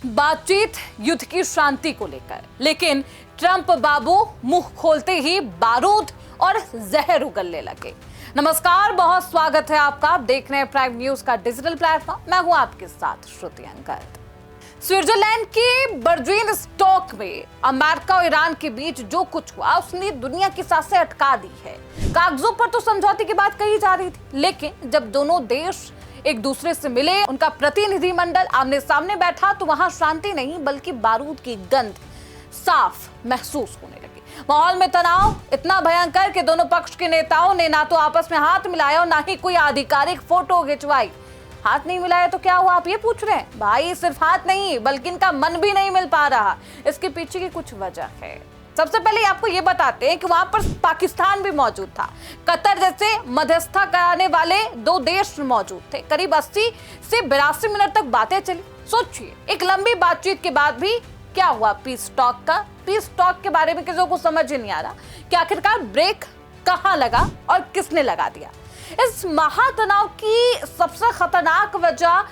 बातचीत युद्ध की शांति को लेकर, लेकिन ट्रंप बाबू मुंह खोलते ही बारूद और जहर उगलने लगे। नमस्कार, बहुत स्वागत है आपका। आप देख रहे हैं प्राइम न्यूज का डिजिटल प्लेटफॉर्म। मैं हूं आपके साथ श्रुति अंगद। स्विट्जरलैंड के बर्जिनस्टॉक में अमेरिका और ईरान के बीच जो कुछ हुआ उसने दुनिया की सांसें अटका दी है। कागजों पर तो समझौते की बात कही जा रही थी, लेकिन जब दोनों देश एक दूसरे से मिले, उनका प्रतिनिधिमंडल आमने सामने बैठा, तो वहां शांति नहीं बल्कि बारूद की गंध साफ महसूस होने लगी। माहौल में तनाव इतना भयंकर कि दोनों पक्ष के नेताओं ने ना तो आपस में हाथ मिलाया और ना ही कोई आधिकारिक फोटो खिंचवाई। हाथ नहीं मिलाया तो क्या हुआ, आप ये पूछ रहे हैं? भाई, सिर्फ हाथ नहीं बल्कि इनका मन भी नहीं मिल पा रहा। इसके पीछे की कुछ वजह है। सबसे पहले आपको ये बताते हैं कि वहां पर पाकिस्तान भी मौजूद था। कतर जैसे मध्यस्थता कराने वाले दो देश मौजूद थे। करीब 80 से 82 मिनट तक बातें चली। सोचिए, एक लंबी बातचीत के बाद भी क्या हुआ पीस टॉक का। पीस टॉक के बारे में किसी को समझ ही नहीं आ रहा कि आखिरकार ब्रेक कहां लगा और किसने लगा दिया। इस महातनाव की सबसे खतरनाक वजह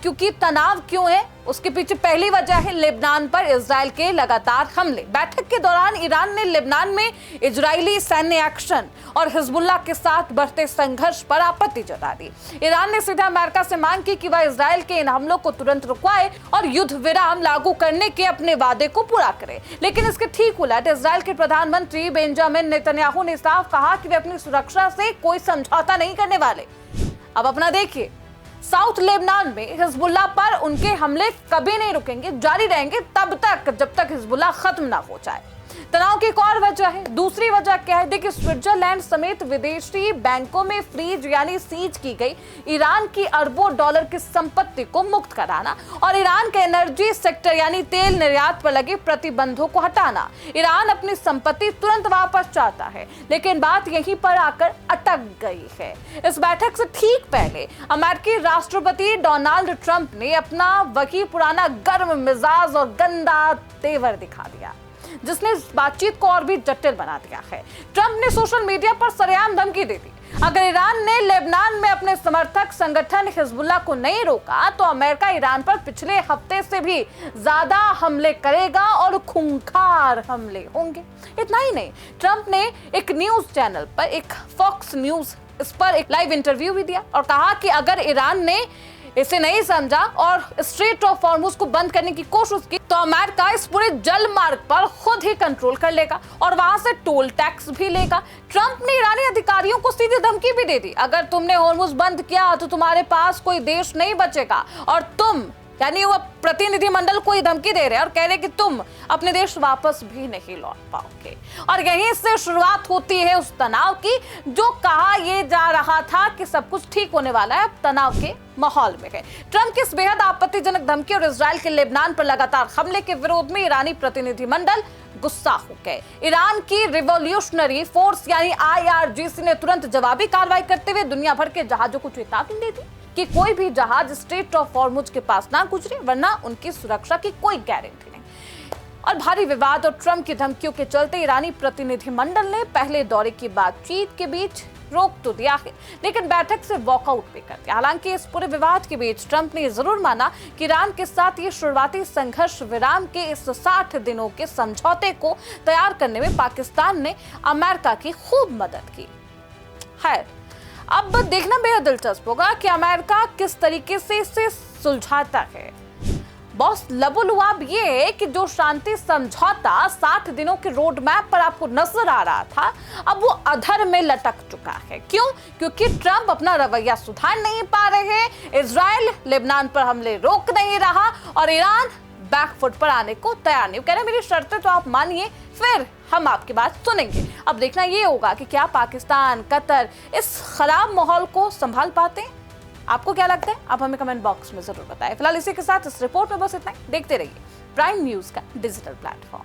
क्योंकि तनाव क्यों है, उसके पीछे पहली वजह है लेबनान पर इजराइल के लगातार हमले। बैठक के दौरान ईरान ने लेबनान में इजरायली सैन्य एक्शन और हिजबुल्लाह के साथ बढ़ते संघर्ष पर आपत्ति जता दी। ईरान ने सीधा अमेरिका से मांग की कि वह इजराइल के इन हमलों को तुरंत रुकवाए और युद्ध विराम लागू करने के अपने वादे को पूरा करे। लेकिन इसके ठीक उलट इजराइल के प्रधानमंत्री बेंजामिन नेतन्याहू ने साफ कहा कि वे अपनी सुरक्षा से कोई समझौता नहीं करने वाले। अब अपना देखिए, साउथ लेबनान में हिजबुल्लाह पर उनके हमले कभी नहीं रुकेंगे, जारी रहेंगे तब तक जब तक हिजबुल्लाह खत्म ना हो जाए। तनाव की एक और वजह है। दूसरी वजह क्या है? देखिए, स्विट्जरलैंड समेत विदेशी बैंकों में फ्रीज यानी सीज की गई ईरान की अरबों डॉलर की संपत्ति को मुक्त कराना और ईरान के एनर्जी सेक्टर यानी तेल निर्यात पर लगे प्रतिबंधों को हटाना। ईरान अपनी संपत्ति तुरंत वापस चाहता है, लेकिन बात यहीं पर आकर अटक गई है। इस बैठक से ठीक पहले अमेरिकी राष्ट्रपति डोनाल्ड ट्रंप ने अपना वही पुराना गर्म मिजाज और गंदा तेवर दिखा दिया, जिसने इस बातचीत को और भी जटिल बना दिया है। ट्रंप ने सोशल मीडिया पर सरेआम धमकी दे दी, अगर ईरान ने लेबनान में अपने समर्थक संगठन हिजबुल्लाह को नहीं रोका तो अमेरिका ईरान पर पिछले हफ्ते से भी ज्यादा हमले करेगा और खूंखार हमले होंगे। इतना ही नहीं, ट्रंप ने एक न्यूज चैनल पर, एक फॉक्स न्यूज, इस पर एक लाइव इंटरव्यू भी दिया और कहा कि अगर ईरान ने इसे नहीं समझा और स्ट्रेट ऑफ हॉर्मुज को बंद करने की कोशिश की तो अमेरिका इस पूरे जल मार्ग पर खुद ही कंट्रोल कर लेगा और वहां से टोल टैक्स भी लेगा। ट्रंप ने ईरानी अधिकारियों को सीधी धमकी भी दे दी, अगर तुमने हॉर्मुज बंद किया तो तुम्हारे पास कोई देश नहीं बचेगा और तुम, यानी वो प्रतिनिधिमंडल को ही धमकी दे रहे हैं और कह रहे कि तुम अपने देश वापस भी नहीं लौट पाओगे। और यहीं से शुरुआत होती है उस तनाव की जो कहा यह जा रहा था कि सब कुछ ठीक होने वाला है, अब तनाव के माहौल में है। ट्रंप की इस बेहद आपत्तिजनक धमकी और इजराइल के लेबनान पर लगातार हमले के विरोध में ईरानी प्रतिनिधिमंडल गुस्सा हो गए। ईरान की रिवॉल्यूशनरी फोर्स यानी IRGC ने तुरंत जवाबी कार्रवाई करते हुए दुनिया भर के जहाजों को चेतावनी दे दी कि कोई भी जहाज स्ट्रेट ऑफ हॉर्मुज के पास ना गुजरे, वरना उनकी सुरक्षा की कोई गारंटी नहीं। और भारी विवाद और ट्रंप की धमकियों के चलते ईरानी प्रतिनिधिमंडल ने पहले दौरे की बातचीत के बीच रोक तो दिया है, लेकिन बैठक से वॉकआउट भी कर दिया। हालांकि इस पूरे विवाद के बीच ट्रंप ने जरूर माना कि ईरान के साथ ये शुरुआती संघर्ष विराम के इस 60 दिनों के समझौते को तैयार करने में पाकिस्तान ने अमेरिका की खूब मदद की है। अब देखना बेहद दिलचस्प होगा कि अमेरिका किस तरीके से इसे सुलझाता है। बॉस, लबोलुआब ये है कि जो शांति समझौता 60 दिनों के रोड मैप पर आपको नजर आ रहा था, अब वो अधर में लटक चुका है। क्यों? क्योंकि ट्रंप अपना रवैया सुधार नहीं पा रहे, इजराइल लेबनान पर हमले रोक नहीं रहा और ईरान बैकफुट पर आने को तैयार नहीं। कह रहे मेरी शर्तें तो आप मानिए, फिर हम आपकी बात सुनेंगे। अब देखना ये होगा कि क्या पाकिस्तान, कतर इस खराब माहौल को संभाल पाते हैं। आपको क्या लगता है? आप हमें कमेंट बॉक्स में जरूर बताएं। फिलहाल इसी के साथ इस रिपोर्ट में बस इतना ही। देखते रहिए प्राइम न्यूज का डिजिटल प्लेटफॉर्म।